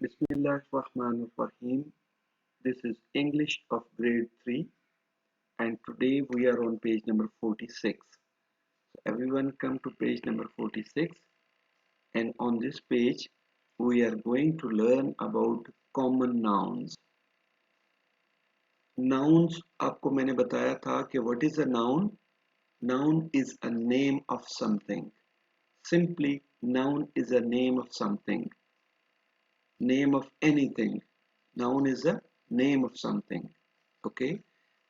Bismillahirrahmanirrahim. This is English of grade 3 and today we are on page number 46. So everyone come to page number 46 and on this page we are going to learn about common nouns. Nouns आपको मैंने बताया था कि what is a noun? Noun is a name of something. Simply noun is a name of something. Name of anything. Noun is a name of something. Okay.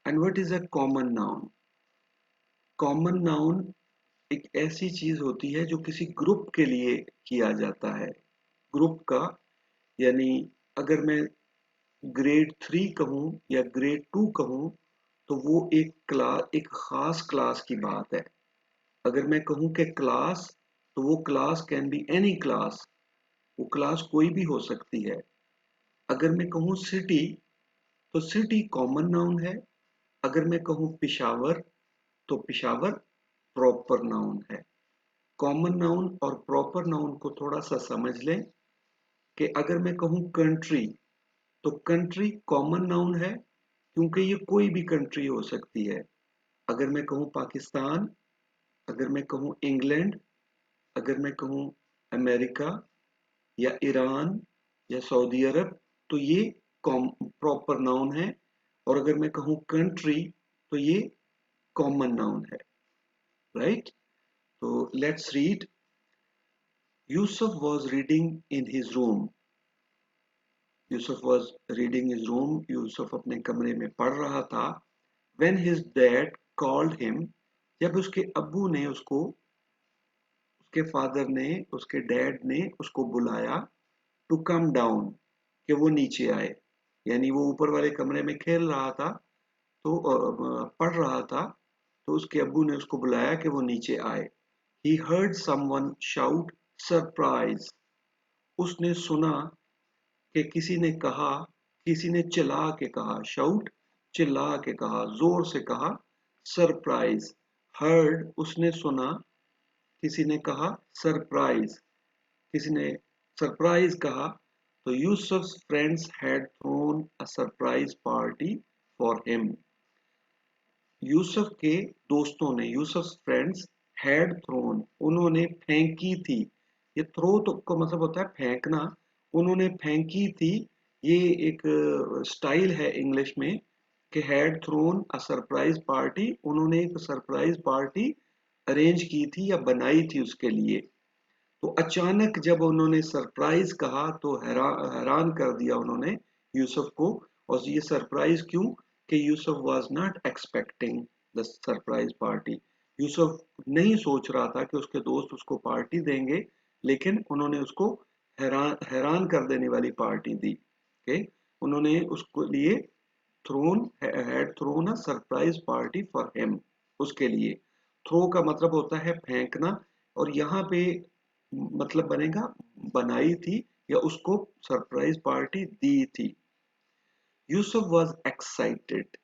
And what is a common noun? Common noun एक ऐसी चीज होती है जो किसी group के लिए किया जाता है. ग्रुप का यानी अगर मैं ग्रेड 3 कहूं या ग्रेड 2 कहूं तो वो एक खास क्लास की बात है. अगर मैं कहूं कि क्लास तो वो class can be any class. वो क्लास कोई भी हो सकती है. अगर मैं कहूं सिटी तो सिटी कॉमन नाउन है. अगर मैं कहूं पिशावर तो पिशावर प्रॉपर नाउन है. कॉमन नाउन और प्रॉपर नाउन को थोड़ा सा समझ लें कि अगर मैं कहूं कंट्री तो कंट्री कॉमन नाउन है क्योंकि ये कोई भी कंट्री हो सकती है. अगर मैं कहूं पाकिस्तान, अगर मैं कहूं इंग्लैंड, अगर मैं कहूं अमेरिका या ईरान या सऊदी अरब तो ये प्रॉपर नाउन है. और अगर मैं कहूं कंट्री तो ये कॉमन नाउन है. राइट. तो let's read. Yusuf was reading in his room. Yusuf was reading his room. Yusuf अपने कमरे में पढ़ रहा था. When his dad called him, जब उसके अब्बू ने उसको, उसके फादर ने, उसके डैड ने उसको बुलाया to come down, कि वो नीचे आए. यानी वो ऊपर वाले कमरे में खेल रहा था तो पढ़ रहा था तो उसके अब्बू ने उसको बुलाया कि वो नीचे आए. He heard someone shout surprise. उसने सुना कि किसी ने कहा, किसी ने चिल्ला के कहा. शाउट चिल्ला के कहा, जोर से कहा. सरप्राइज हर्ड उसने सुना, किसी ने कहा सरप्राइज, किसी ने सरप्राइज कहा. तो Yusuf friends had thrown a surprise party for him. Yusuf के दोस्तों ने, यूसुफ फ्रेंड्स हैड थ्रोन उन्होंने फेंकी थी. ये थ्रो तो का मतलब होता है फेंकना. उन्होंने फेंकी थी. ये एक स्टाइल है इंग्लिश में कि had thrown a surprise party. उन्होंने एक सरप्राइज पार्टी अरेंज की थी या बनाई थी उसके लिए. तो अचानक जब उन्होंने सरप्राइज कहा तो हैरान कर दिया उन्होंने यूसुफ को. और ये सरप्राइज क्यों कि Yusuf was not expecting the surprise party. Yusuf नहीं सोच रहा था कि उसके दोस्त उसको पार्टी देंगे, लेकिन उन्होंने उसको हैरान हैरान कर देने वाली पार्टी दी. ओके. उन्होंने उसको लिए had thrown a surprise party for him. उसके लिए थ्रो का मतलब होता है फेंकना. और यहाँ पे मतलब बनेगा बनाई थी या उसको सरप्राइज पार्टी दी थी. Yusuf was excited.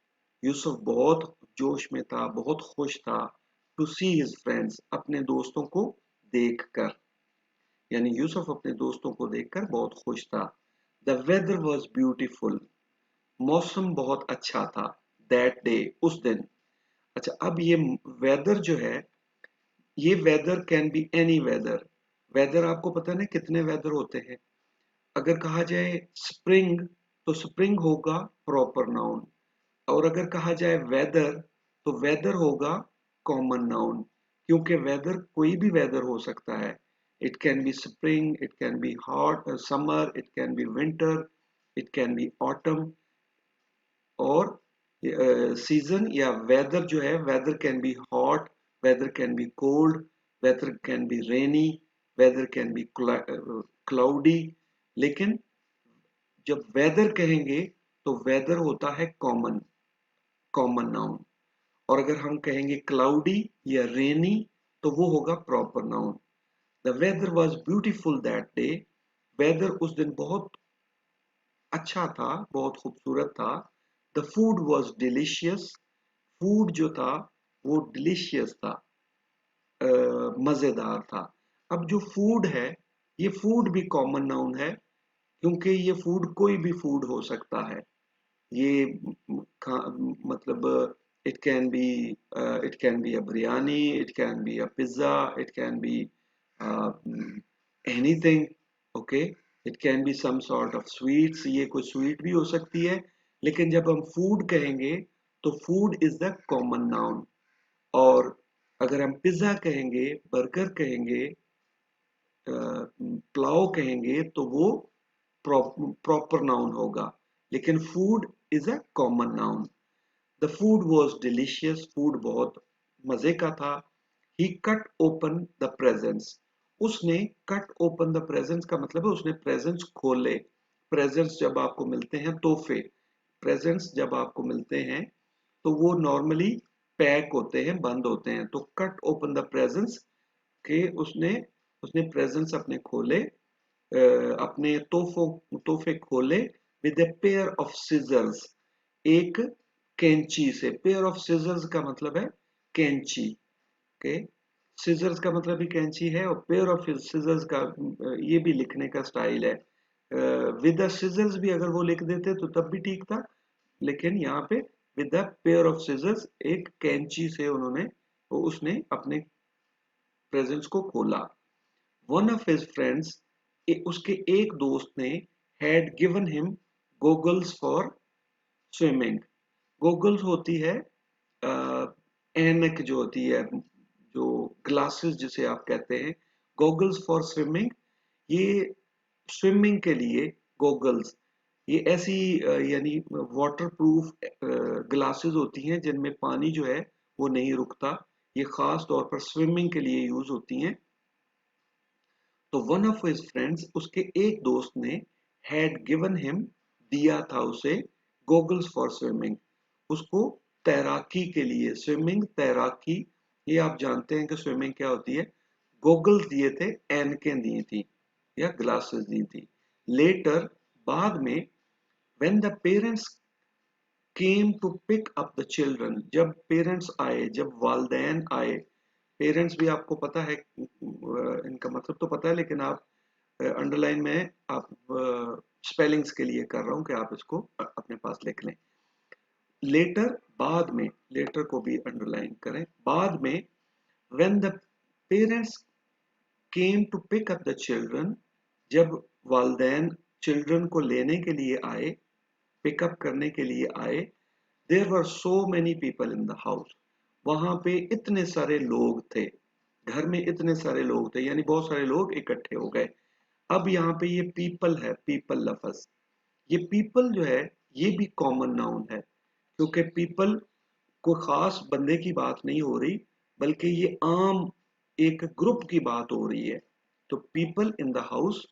यूसुफ बहुत जोश में था, बहुत खुश था. टू सी हिज फ्रेंड्स अपने दोस्तों को देखकर. यानी यूसुफ अपने दोस्तों को देखकर बहुत खुश था. The weather was beautiful. मौसम बहुत अच्छा था. दैट डे उस दिन. अच्छा, अब ये वेदर जो है, ये weather can be any weather. Weather आपको पता है ना कितने वेदर होते हैं. अगर कहा जाए स्प्रिंग तो स्प्रिंग होगा प्रॉपर नाउन. और अगर कहा जाए वेदर तो वेदर होगा कॉमन नाउन. क्योंकि वेदर कोई भी वेदर हो सकता है. It can be spring, it can be hot summer, it can be winter, it can be autumn. और सीजन या वेदर जो है, weather can be hot, weather can be cold, weather can be rainy, weather can be cloudy. लेकिन जब weather कहेंगे तो weather होता है कॉमन, कॉमन नाउन. और अगर हम कहेंगे क्लाउडी या रेनी तो वो होगा proper noun. The weather was beautiful that day. वेदर उस दिन बहुत अच्छा था, बहुत खूबसूरत था. The food was delicious. Food जो था वो डिलीशियस था, मजेदार था. अब जो फूड है, ये फूड भी कॉमन नाउन है. क्योंकि ये फूड कोई भी फूड हो सकता है। ये मतलब it can be a biryani, it can be a pizza, it can be uh, anything. Okay, it can be some sort of sweets, ये कोई स्वीट भी हो सकती है। लेकिन जब हम फूड कहेंगे तो food is the common noun. और अगर हम पिज्जा कहेंगे, बर्गर कहेंगे, पुलाव कहेंगे तो वो प्रॉपर नाउन होगा। लेकिन food is a common noun. The food was delicious, food बहुत मजे का था। ही कट ओपन द प्रेजेंट्स, उसने कट ओपन द प्रेजेंट्स का मतलब है उसने प्रेजेंट्स खोले। प्रेजेंट्स जब आपको मिलते हैं तोहफे, प्रेजेंट्स जब आपको मिलते हैं तो वो नॉर्मली पैक होते हैं, बंद होते हैं। तो कट ओपन द प्रेजेंट्स के उसने उसने प्रेजेंट्स अपने खोले, अपने तोहफे खोले with a pair of scissors, एक कैंची से। पेयर ऑफ सीजर्स का मतलब है कैंची। ओके, सीजर्स का मतलब भी कैंची है, और पेयर ऑफ सीजर्स का ये भी लिखने का स्टाइल है। विद द सीजर्स भी अगर वो लिख देते तो तब भी ठीक था, लेकिन यहाँ पे with the pair of scissors, एक कैंची से उन्होंने उसने अपने प्रेजेंट्स को खोला। वन ऑफ हिज फ्रेंड्स, उसके एक दोस्त ने, had given him goggles for swimming. Goggles होती है ऐनक जो होती है, जो ग्लासेस जिसे आप कहते हैं, गोगल्स फॉर स्विमिंग। ये स्विमिंग के लिए गोगल्स, ये ऐसी यानी वाटर प्रूफ ग्लासेस होती हैं जिनमें पानी जो है वो नहीं रुकता। ये खास तौर पर स्विमिंग के लिए यूज होती हैं। तो वन ऑफ हिज फ्रेंड्स, उसके एक दोस्त ने, हैड गिवन हिम, दिया था उसे, गोगल्स फॉर स्विमिंग, उसको तैराकी के लिए। स्विमिंग, तैराकी, ये आप जानते हैं कि स्विमिंग क्या होती है। गोगल्स दिए थे, एनकें दी थी या ग्लासेस दी थी। लेटर, बाद में, when the parents came to pick up the children, जब पेरेंट्स आए, जब वालदैन आए। पेरेंट्स भी आपको पता है, इनका मतलब तो पता है, लेकिन आप अंडरलाइन में आप स्पेलिंग्स के लिए कर रहा हूं कि आप इसको अपने पास लिख लें। लेटर, बाद में, लेटर को भी अंडरलाइन करें, बाद में। When the parents came to pick up the children, जब वालदैन चिल्ड्रन को लेने के लिए आए, पिकअप करने के लिए आए। There were so many people in the house, वहां पे इतने सारे लोग थे, घर में इतने सारे लोग थे, यानी बहुत सारे लोग इकट्ठे हो गए। अब यहाँ पे ये पीपल है, पीपल लफ्ज, ये पीपल जो है ये भी कॉमन नाउन है, क्योंकि पीपल कोई खास बंदे की बात नहीं हो रही, बल्कि ये आम एक ग्रुप की बात हो रही है। तो पीपल इन द हाउस,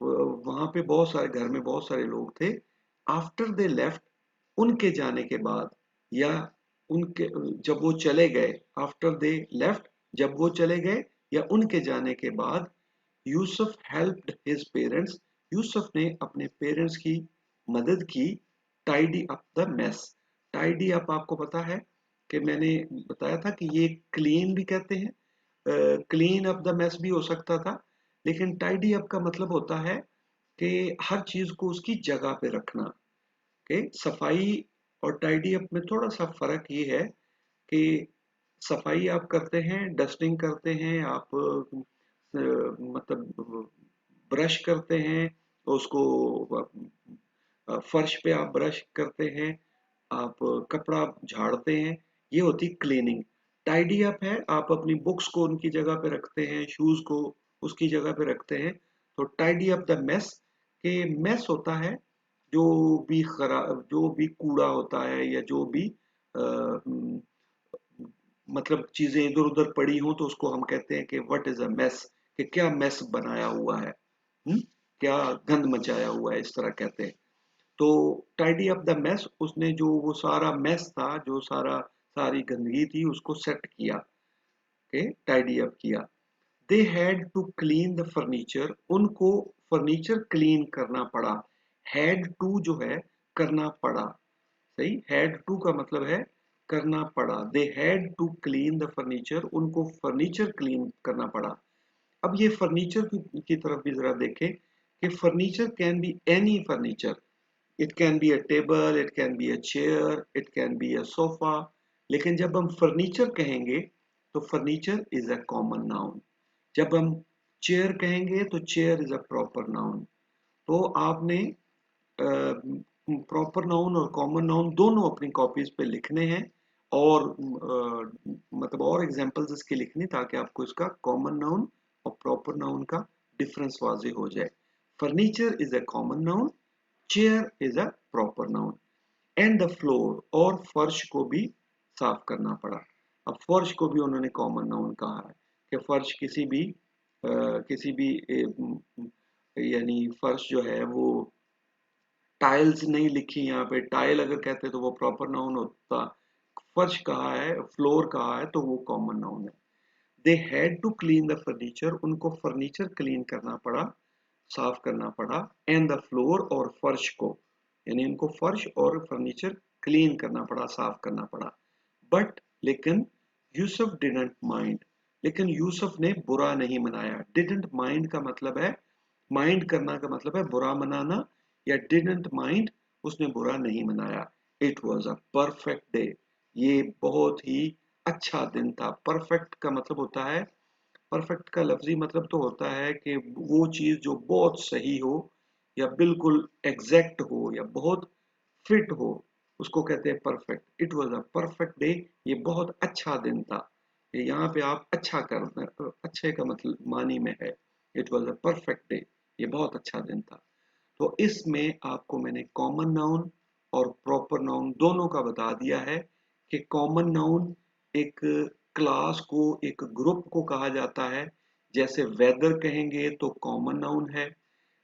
वहां पे बहुत सारे, घर में बहुत सारे लोग थे। आफ्टर दे लेफ्ट, उनके जाने के बाद, या उनके, जब वो चले गए, आफ्टर दे लेफ्ट, जब वो चले गए या उनके जाने के बाद। Yusuf helped his parents, Yusuf ने अपने पेरेंट्स की मदद की। Tidy up the mess, tidy up आपको पता है कि मैंने बताया था कि ये क्लीन भी कहते हैं, क्लीन अप द मेस भी हो सकता था। लेकिन टाइडी अप का मतलब होता है कि हर चीज को उसकी जगह पे रखना। के सफाई और टाइडी अप में थोड़ा सा फर्क ये है कि सफाई आप करते हैं, डस्टिंग करते हैं आप, मतलब ब्रश करते हैं, तो उसको फर्श पे आप ब्रश करते हैं, आप कपड़ा झाड़ते हैं, ये होती क्लीनिंग। टाइडी अप है, आप अपनी बुक्स को उनकी जगह पे रखते हैं, शूज को उसकी जगह पे रखते हैं। तो टाइडी अप द मेस, के मेस होता है जो भी खराब, जो भी कूड़ा होता है, या जो भी मतलब चीजें इधर उधर पड़ी हो, तो उसको हम कहते हैं कि व्हाट इज अ मेस, कि क्या मेस बनाया हुआ है, क्या गंद मचाया हुआ है, इस तरह कहते हैं। तो टाइडी अप द मेस, उसने जो वो सारा मेस था, जो सारी गंदगी थी, उसको सेट किया, के टाइडी अप किया। They had to clean the furniture, उनको फर्नीचर क्लीन करना पड़ा। हैड टू जो है, करना पड़ा, सही। हैड टू का मतलब है करना पड़ा। They had to clean the furniture, उनको फर्नीचर क्लीन करना पड़ा। अब ये फर्नीचर की तरफ भी जरा देखें कि furniture can be any furniture, it can be a table, it can be a chair, it can be a sofa. लेकिन जब हम फर्नीचर कहेंगे तो furniture is a common noun. जब हम चेयर कहेंगे तो chair is a proper noun. तो आपने प्रॉपर नाउन और कॉमन नाउन दोनों अपनी कॉपीज पे लिखने हैं, और मतलब और एग्जांपल्स इसके लिखने, ताकि आपको इसका कॉमन नाउन और प्रॉपर नाउन का डिफरेंस वाज़ेह हो जाए। Furniture is a common noun, chair is a proper noun. And the floor, और फर्श को भी साफ करना पड़ा। अब फर्श को भी उन्होंने कॉमन नाउन कहा है कि फर्श किसी भी यानी फर्श जो है वो, टाइल्स नहीं लिखी यहाँ पे, टाइल अगर कहते तो वो प्रॉपर नाउन होता। फर्श कहा है, फ्लोर कहा है, तो वो कॉमन नाउन है। They had to clean the furniture, उनको फर्नीचर क्लीन करना पड़ा, साफ करना पड़ा। एंड द फ्लोर, और फर्श को, यानी उनको फर्श और फर्नीचर क्लीन करना पड़ा, साफ करना पड़ा। बट लेकिन यूसुफ डिडंट माइंड, लेकिन यूसुफ ने बुरा नहीं मनाया। डिडंट माइंड का मतलब है, माइंड करना का मतलब है बुरा मनाना, या डिडंट माइंड, उसने बुरा नहीं मनाया। It was a perfect day, ये बहुत ही अच्छा दिन था। परफेक्ट का मतलब होता है, परफेक्ट का लफ्जी मतलब तो होता है कि वो चीज जो बहुत सही हो, या बिल्कुल एग्जैक्ट हो, या बहुत फिट हो, उसको कहते हैं perfect. It was a perfect day, ये बहुत अच्छा दिन था। ये यहाँ पे आप अच्छा कर, अच्छे का मतलब मानी में है। It was a perfect day, ये बहुत अच्छा दिन था। तो इसमें आपको मैंने कॉमन नाउन और प्रॉपर नाउन दोनों का बता दिया है कि कॉमन नाउन एक क्लास को, एक ग्रुप को कहा जाता है। जैसे वेदर कहेंगे तो कॉमन नाउन है,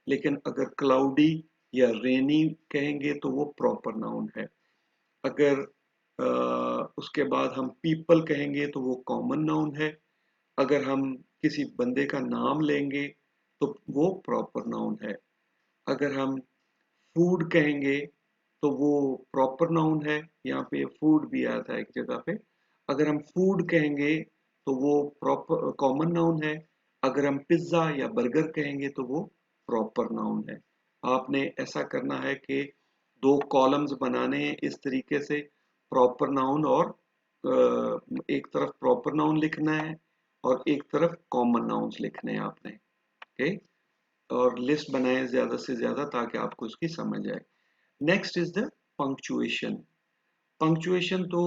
लेकिन अगर क्लाउडी या रेनी कहेंगे तो वो प्रॉपर नाउन है। अगर उसके बाद हम पीपल कहेंगे तो वो कॉमन नाउन है। अगर हम किसी बंदे का नाम लेंगे तो वो प्रॉपर नाउन है। अगर हम फूड कहेंगे तो वो प्रॉपर नाउन है, यहाँ पे फूड भी आया था एक जगह पे। अगर हम फूड कहेंगे तो वो प्रॉपर कॉमन नाउन है। अगर हम पिज्जा या बर्गर कहेंगे तो वो प्रॉपर नाउन है। आपने ऐसा करना है कि दो कॉलम्स बनाने हैं इस तरीके से, प्रॉपर नाउन और एक तरफ प्रॉपर नाउन लिखना है और एक तरफ कॉमन नाउन्स लिखने हैं आपने। ओके, और लिस्ट बनाएं ज्यादा से ज्यादा ताकि आपको इसकी समझ आए। Next is the punctuation. Punctuation तो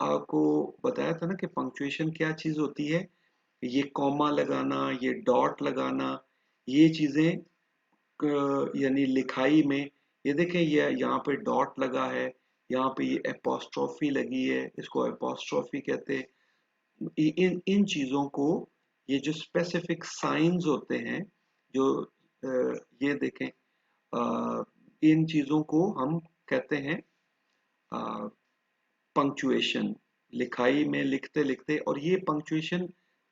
आपको बताया था ना कि पंक्चुएशन क्या चीज होती है। ये कॉमा लगाना, ये डॉट लगाना, ये चीजें यानी लिखाई में, ये देखें ये यहाँ पे डॉट लगा है, यहाँ पे ये एपोस्ट्रोफी लगी है, इसको एपोस्ट्रोफी कहते हैं। इन इन चीजों को, ये जो स्पेसिफिक साइंस होते हैं, जो ये देखें, इन चीजों को हम कहते हैं पंक्चुएशन। लिखाई में लिखते लिखते, और ये पंक्चुएशन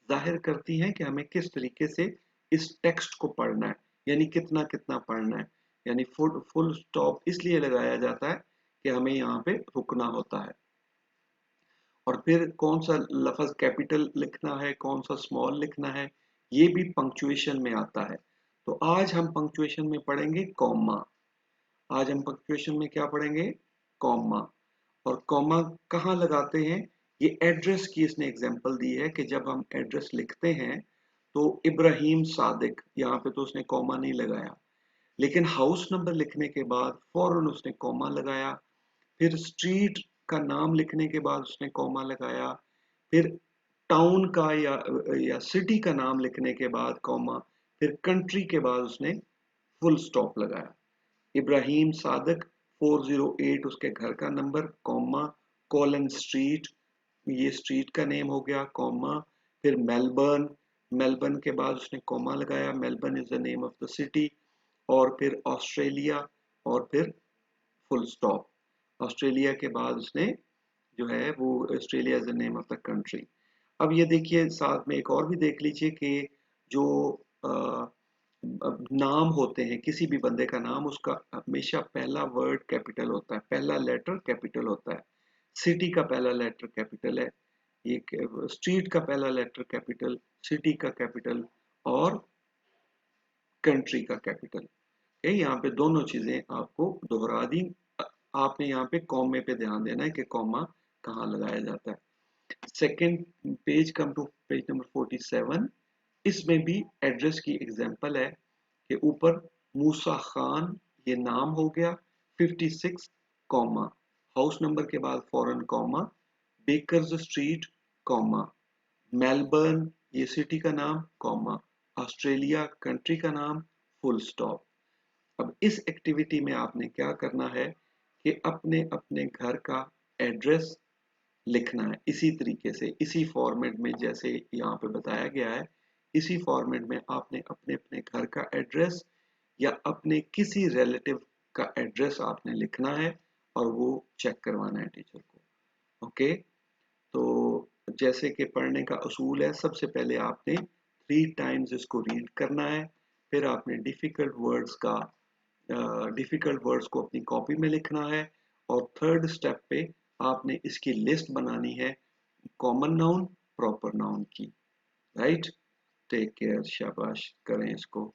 जाहिर करती है कि हमें किस तरीके से इस टेक्स्ट को पढ़ना है, यानी कितना कितना पढ़ना है। यानी फुल फुल स्टॉप इसलिए लगाया जाता है कि हमें यहाँ पे रुकना होता है। और फिर कौन सा लफ्ज कैपिटल लिखना है, कौन सा स्मॉल लिखना है, ये भी पंक्चुएशन में आता है। तो आज हम पंक्चुएशन में पढ़ेंगे कॉमा। आज हम पंक्चुएशन में क्या पढ़ेंगे? कॉमा। और कॉमा कहाँ लगाते हैं? ये एड्रेस की इसने एग्जांपल दी है कि जब हम एड्रेस लिखते हैं तो इब्राहिम सादिक, यहाँ पे तो उसने कॉमा नहीं लगाया, लेकिन हाउस नंबर लिखने के बाद फौरन उसने कॉमा लगाया। फिर स्ट्रीट का नाम लिखने के बाद उसने कॉमा लगाया। फिर टाउन का या सिटी का नाम लिखने के बाद कॉमा। फिर कंट्री के बाद उसने फुल स्टॉप लगाया। इब्राहिम सादिक 408 उसके घर का नंबर, कॉमा, कॉलन स्ट्रीट, ये स्ट्रीट का नेम हो गया, कॉमा। फिर मेलबर्न, मेलबर्न के बाद उसने कॉमा लगाया, Melbourne is the name of the city. और फिर ऑस्ट्रेलिया, और फिर फुल स्टॉप। ऑस्ट्रेलिया के बाद उसने जो है वो, Australia is the name of the country. अब ये देखिए, साथ में एक और भी देख लीजिए कि जो नाम होते हैं, किसी भी बंदे का नाम, उसका हमेशा पहला वर्ड कैपिटल होता है, पहला लेटर कैपिटल होता है। सिटी का पहला लेटर कैपिटल है, ये स्ट्रीट का पहला लेटर कैपिटल, सिटी का कैपिटल, और कंट्री का कैपिटल। यहाँ पे दोनों चीजें आपको दोहरा दी। आपने यहाँ पे कॉमे पे ध्यान देना है कि कॉमा कहाँ लगाया जाता है। Second page, come to page number 47। इसमें भी एड्रेस की एग्जांपल है कि ऊपर मूसा खान ये नाम हो गया, 56 कॉमा, हाउस नंबर के बाद foreign comma, Bakers Street comma, Melbourne ये सिटी का नाम कॉमा, ऑस्ट्रेलिया कंट्री का नाम, फुल स्टॉप। अब इस एक्टिविटी में आपने क्या करना है कि अपने अपने घर का एड्रेस लिखना है इसी तरीके से, इसी फॉर्मेट में जैसे यहाँ पे बताया गया है। इसी फॉर्मेट में आपने अपने अपने घर का एड्रेस या अपने किसी रिलेटिव का एड्रेस आपने लिखना है और वो चेक करवाना है टीचर को। ओके, तो जैसे कि पढ़ने का असूल है, सबसे पहले आपने 3 टाइम्स इसको रीड करना है, फिर आपने डिफिकल्ट वर्ड्स को अपनी कॉपी में लिखना है, और थर्ड स्टेप पे आपने इसकी लिस्ट बनानी है कॉमन नाउन प्रॉपर नाउन की। राइट, टेक केयर, शाबाश, करें इसको।